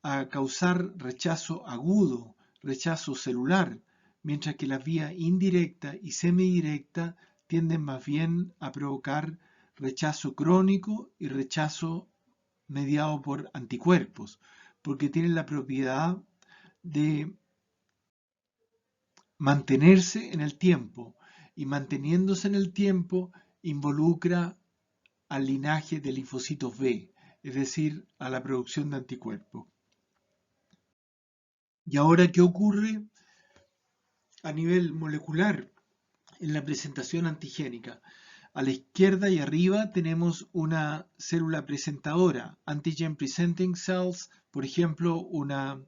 a causar rechazo agudo, rechazo celular, mientras que las vías indirecta y semidirecta tienden más bien a provocar rechazo crónico y rechazo mediado por anticuerpos, porque tienen la propiedad de mantenerse en el tiempo, y manteniéndose en el tiempo involucra al linaje de linfocitos B, es decir, a la producción de anticuerpos. ¿Y ahora qué ocurre a nivel molecular en la presentación antigénica? A la izquierda y arriba tenemos una célula presentadora, antigen presenting cells, por ejemplo, una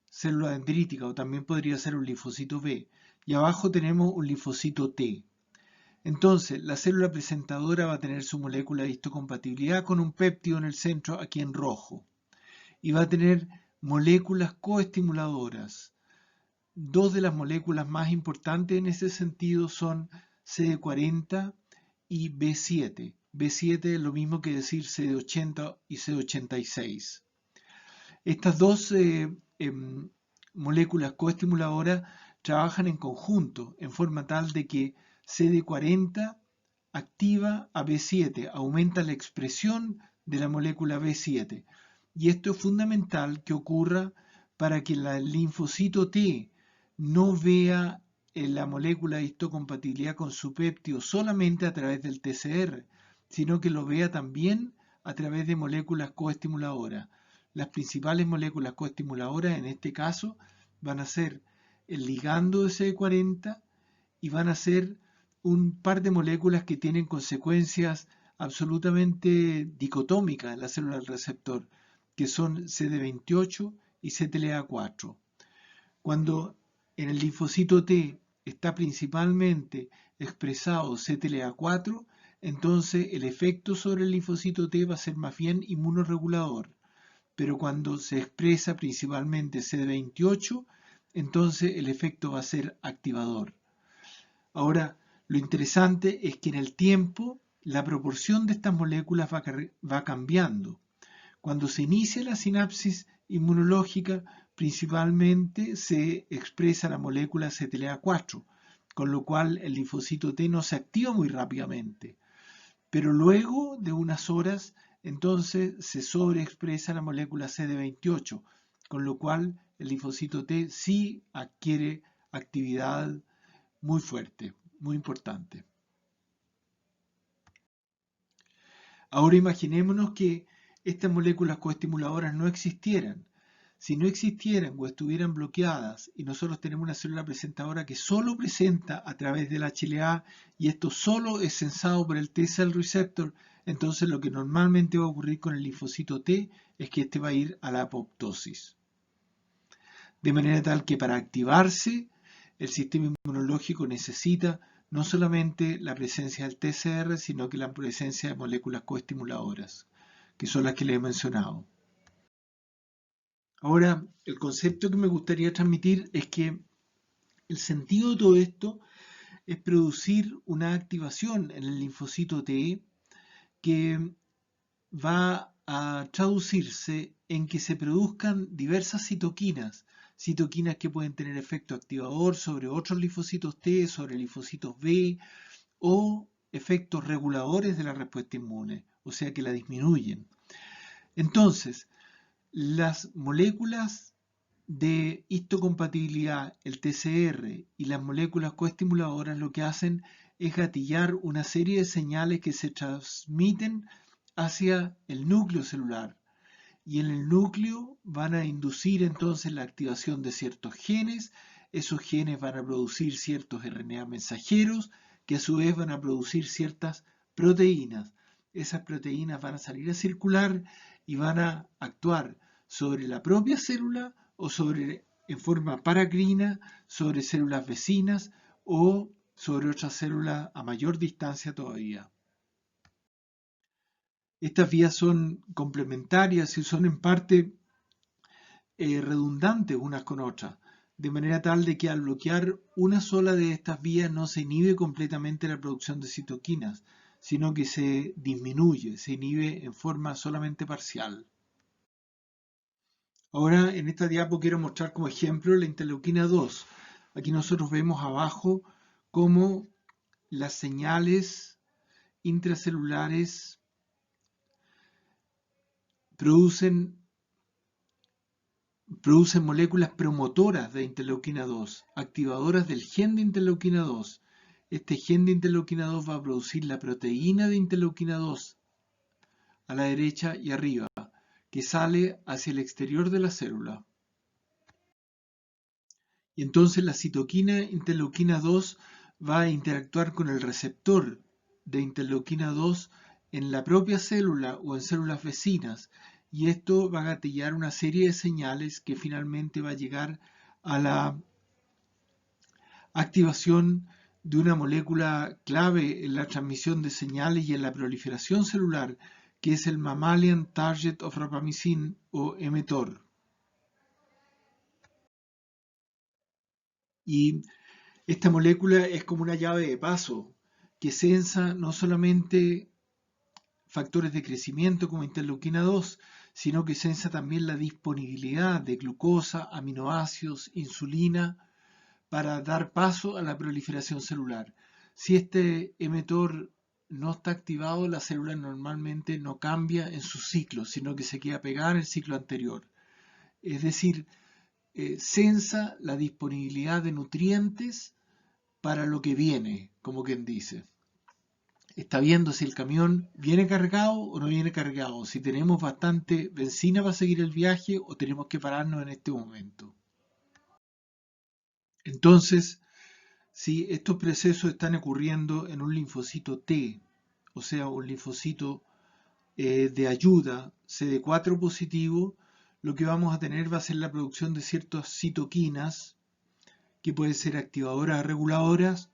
célula dendrítica, o también podría ser un linfocito B. Y abajo tenemos un linfocito T. Entonces, la célula presentadora va a tener su molécula de histocompatibilidad con un péptido en el centro, aquí en rojo. Y va a tener moléculas coestimuladoras. Dos de las moléculas más importantes en ese sentido son CD40 y B7. B7 es lo mismo que decir CD80 y CD86. Estas dos moléculas coestimuladoras trabajan en conjunto, en forma tal de que CD40 activa a B7, aumenta la expresión de la molécula B7. Y esto es fundamental que ocurra para que el linfocito T no vea la molécula de histocompatibilidad con su péptido solamente a través del TCR, sino que lo vea también a través de moléculas coestimuladoras. Las principales moléculas coestimuladoras en este caso van a ser el ligando de CD40 y van a ser un par de moléculas que tienen consecuencias absolutamente dicotómicas en la célula del receptor, que son CD28 y CTLA4. Cuando en el linfocito T está principalmente expresado CTLA4, entonces el efecto sobre el linfocito T va a ser más bien inmunoregulador. Pero cuando se expresa principalmente CD28, entonces el efecto va a ser activador. Ahora, lo interesante es que en el tiempo la proporción de estas moléculas va cambiando. Cuando se inicia la sinapsis inmunológica, principalmente se expresa la molécula CTLA4, con lo cual el linfocito T no se activa muy rápidamente. Pero luego de unas horas, entonces se sobreexpresa la molécula CD28, con lo cual el linfocito T sí adquiere actividad muy fuerte, muy importante. Ahora imaginémonos que estas moléculas coestimuladoras no existieran. Si no existieran o estuvieran bloqueadas y nosotros tenemos una célula presentadora que solo presenta a través del HLA y esto solo es sensado por el T-cell receptor, entonces lo que normalmente va a ocurrir con el linfocito T es que este va a ir a la apoptosis. De manera tal que para activarse el sistema inmunológico necesita no solamente la presencia del TCR, sino que la presencia de moléculas coestimuladoras, que son las que les he mencionado. Ahora, el concepto que me gustaría transmitir es que el sentido de todo esto es producir una activación en el linfocito T que va a traducirse en que se produzcan diversas citoquinas que pueden tener efecto activador sobre otros linfocitos T, sobre linfocitos B, o efectos reguladores de la respuesta inmune, o sea que la disminuyen. Entonces, las moléculas de histocompatibilidad, el TCR, y las moléculas coestimuladoras lo que hacen es gatillar una serie de señales que se transmiten hacia el núcleo celular. Y en el núcleo van a inducir entonces la activación de ciertos genes. Esos genes van a producir ciertos RNA mensajeros que a su vez van a producir ciertas proteínas. Esas proteínas van a salir a circular y van a actuar sobre la propia célula o en forma paracrina sobre células vecinas o sobre otras células a mayor distancia todavía. Estas vías son complementarias y son en parte redundantes unas con otras, de manera tal de que al bloquear una sola de estas vías no se inhibe completamente la producción de citoquinas, sino que se disminuye, se inhibe en forma solamente parcial. Ahora en esta diapo quiero mostrar como ejemplo la interleuquina 2. Aquí nosotros vemos abajo cómo las señales intracelulares producen moléculas promotoras de interleuquina 2, activadoras del gen de interleuquina 2. Este gen de interleuquina 2 va a producir la proteína de interleuquina 2 a la derecha y arriba, que sale hacia el exterior de la célula. Y entonces la citoquina interleuquina 2 va a interactuar con el receptor de interleuquina 2 en la propia célula o en células vecinas. Y esto va a gatillar una serie de señales que finalmente va a llegar a la activación de una molécula clave en la transmisión de señales y en la proliferación celular, que es el Mammalian Target of Rapamycin o mTOR. Y esta molécula es como una llave de paso que sensa no solamente factores de crecimiento como interleuquina 2, sino que sensa también la disponibilidad de glucosa, aminoácidos, insulina, para dar paso a la proliferación celular. Si este mTOR no está activado, la célula normalmente no cambia en su ciclo, sino que se queda pegada en el ciclo anterior. Es decir, sensa la disponibilidad de nutrientes para lo que viene, como quien dice. Está viendo si el camión viene cargado o no viene cargado, si tenemos bastante benzina para seguir el viaje o tenemos que pararnos en este momento. Entonces, si estos procesos están ocurriendo en un linfocito T, o sea, un linfocito de ayuda CD4 positivo, lo que vamos a tener va a ser la producción de ciertas citoquinas, que pueden ser activadoras o reguladoras.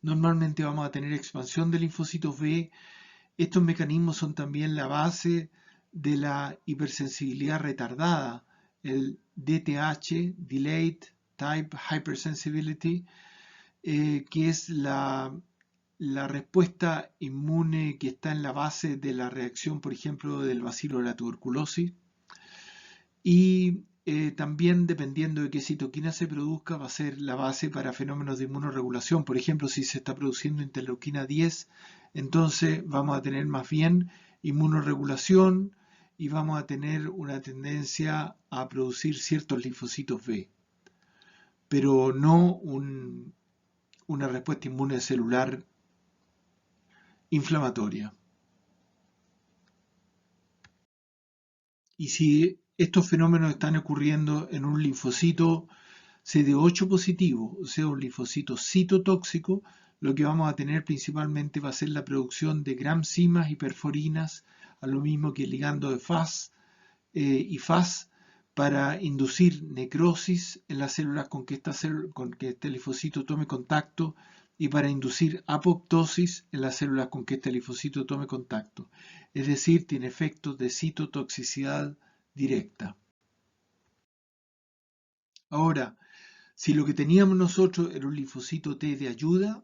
Normalmente vamos a tener expansión de linfocitos B. Estos mecanismos son también la base de la hipersensibilidad retardada, el DTH, Delayed Type Hypersensibility, que es la respuesta inmune que está en la base de la reacción, por ejemplo, del bacilo de la tuberculosis. Y también, dependiendo de qué citoquina se produzca, va a ser la base para fenómenos de inmunoregulación. Por ejemplo, si se está produciendo interleuquina 10, entonces vamos a tener más bien inmunoregulación y vamos a tener una tendencia a producir ciertos linfocitos B, pero no una respuesta inmune celular inflamatoria. Y si estos fenómenos están ocurriendo en un linfocito CD8 positivo, o sea, un linfocito citotóxico, lo que vamos a tener principalmente va a ser la producción de gram-simas y perforinas, a lo mismo que el ligando de Fas y Fas, para inducir necrosis en las células con que este linfocito tome contacto y para inducir apoptosis en las células con que este linfocito tome contacto. Es decir, tiene efectos de citotoxicidad directa. Ahora, si lo que teníamos nosotros era un linfocito T de ayuda,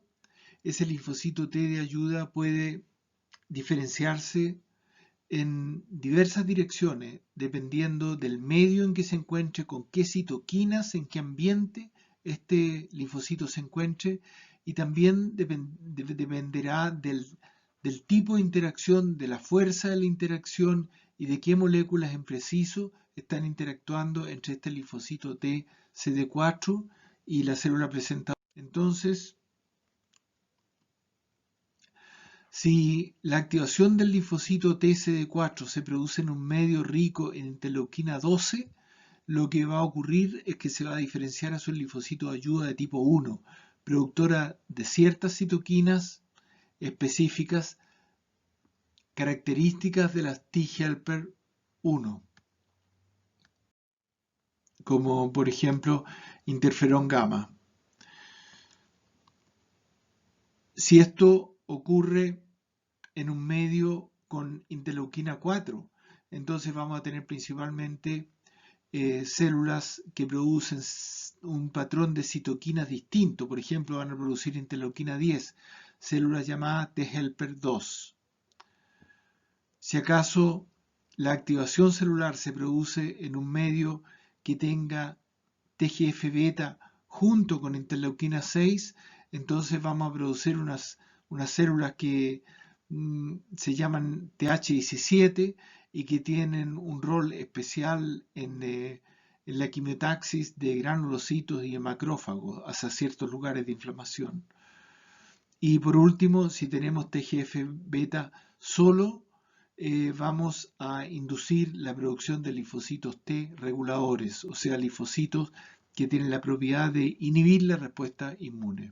ese linfocito T de ayuda puede diferenciarse en diversas direcciones, dependiendo del medio en que se encuentre, con qué citoquinas, en qué ambiente este linfocito se encuentre, y también dependerá del tipo de interacción, de la fuerza de la interacción y de qué moléculas en preciso están interactuando entre este linfocito T CD4 y la célula presentadora. Entonces, si la activación del linfocito TCD4 se produce en un medio rico en interleuquina 12, lo que va a ocurrir es que se va a diferenciar a su linfocito de ayuda de tipo 1, productora de ciertas citoquinas específicas características de las T-helper 1, como por ejemplo interferón gamma. Si esto ocurre en un medio con interleuquina 4, entonces vamos a tener principalmente células que producen un patrón de citoquinas distinto. Por ejemplo, van a producir interleuquina 10, células llamadas T-helper 2. Si acaso la activación celular se produce en un medio que tenga TGF-beta junto con interleuquina 6, entonces vamos a producir unas células que se llaman TH17 y que tienen un rol especial en la quimiotaxis de granulocitos y de macrófagos hacia ciertos lugares de inflamación. Y por último, si tenemos TGF-beta solo, vamos a inducir la producción de linfocitos T reguladores, o sea, linfocitos que tienen la propiedad de inhibir la respuesta inmune.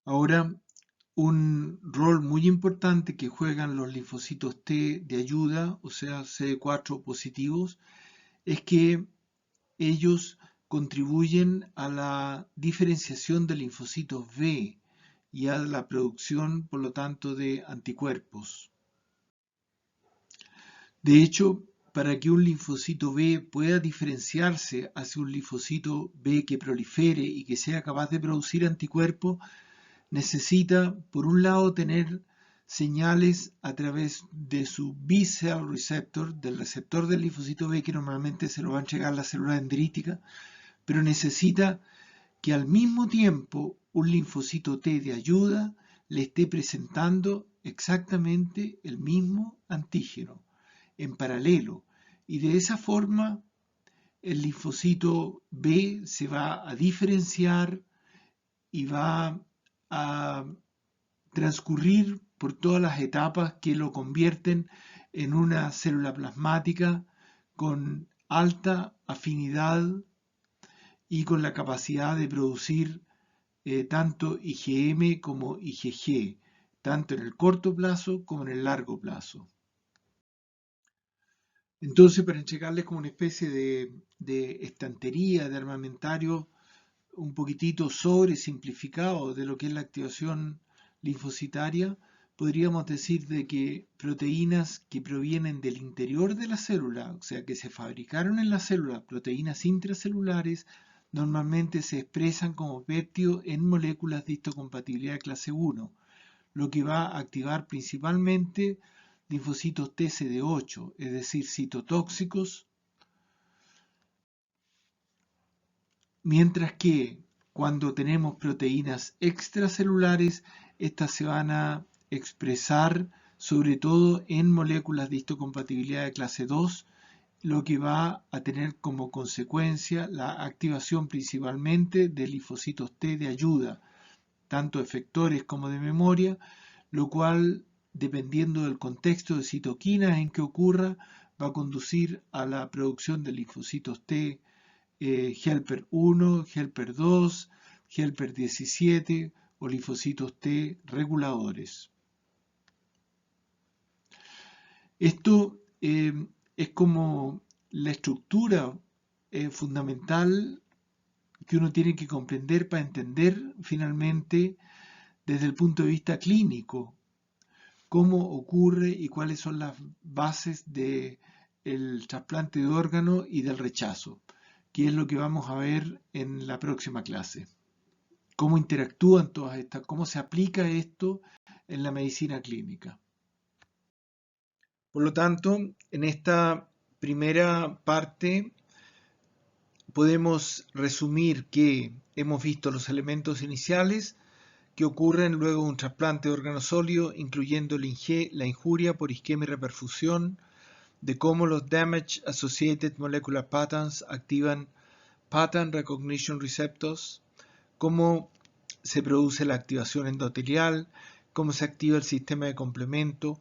Ahora, un rol muy importante que juegan los linfocitos T de ayuda, o sea, CD4 positivos, es que ellos contribuyen a la diferenciación de linfocitos B y a la producción, por lo tanto, de anticuerpos. De hecho, para que un linfocito B pueda diferenciarse hacia un linfocito B que prolifere y que sea capaz de producir anticuerpos, necesita, por un lado, tener señales a través de su B-cell receptor, del receptor del linfocito B, que normalmente se lo va a entregar la célula dendrítica, pero necesita que al mismo tiempo un linfocito T de ayuda le esté presentando exactamente el mismo antígeno en paralelo, y de esa forma el linfocito B se va a diferenciar y va a transcurrir por todas las etapas que lo convierten en una célula plasmática con alta afinidad y con la capacidad de producir tanto IgM como IgG, tanto en el corto plazo como en el largo plazo. Entonces, para entregarles como una especie de estantería de armamentario un poquitito sobresimplificado de lo que es la activación linfocitaria, podríamos decir de que proteínas que provienen del interior de la célula, o sea, que se fabricaron en la célula, proteínas intracelulares, normalmente se expresan como péptido en moléculas de histocompatibilidad de clase 1, lo que va a activar principalmente linfocitos TCD8, es decir, citotóxicos, mientras que cuando tenemos proteínas extracelulares, estas se van a expresar sobre todo en moléculas de histocompatibilidad de clase 2, lo que va a tener como consecuencia la activación principalmente de linfocitos T de ayuda, tanto efectores como de memoria, lo cual, dependiendo del contexto de citoquinas en que ocurra, va a conducir a la producción de linfocitos T helper 1, helper 2, helper 17 o linfocitos T reguladores. Esto es como la estructura fundamental que uno tiene que comprender para entender finalmente desde el punto de vista clínico cómo ocurre y cuáles son las bases del trasplante de órgano y del rechazo, que es lo que vamos a ver en la próxima clase. Cómo interactúan todas estas, cómo se aplica esto en la medicina clínica. Por lo tanto, en esta primera parte podemos resumir que hemos visto los elementos iniciales que ocurren luego de un trasplante de órgano sólido, incluyendo la injuria por isquemia y reperfusión, de cómo los Damage Associated Molecular Patterns activan Pattern Recognition Receptors, cómo se produce la activación endotelial, cómo se activa el sistema de complemento,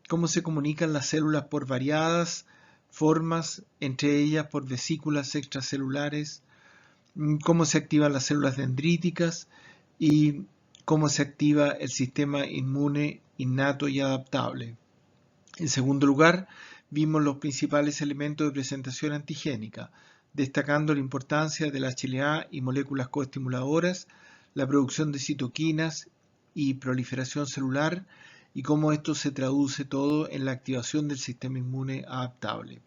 cómo se comunican las células por variadas formas, entre ellas por vesículas extracelulares, cómo se activan las células dendríticas y cómo se activa el sistema inmune innato y adaptable. En segundo lugar, vimos los principales elementos de presentación antigénica, destacando la importancia de la HLA y moléculas coestimuladoras, la producción de citoquinas y proliferación celular, y cómo esto se traduce todo en la activación del sistema inmune adaptable.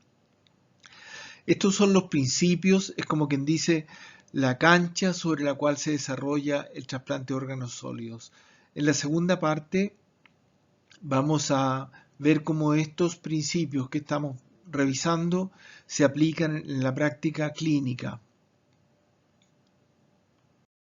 Estos son los principios, es como quien dice, la cancha sobre la cual se desarrolla el trasplante de órganos sólidos. En la segunda parte Vamos a ver cómo estos principios que estamos revisando se aplican en la práctica clínica.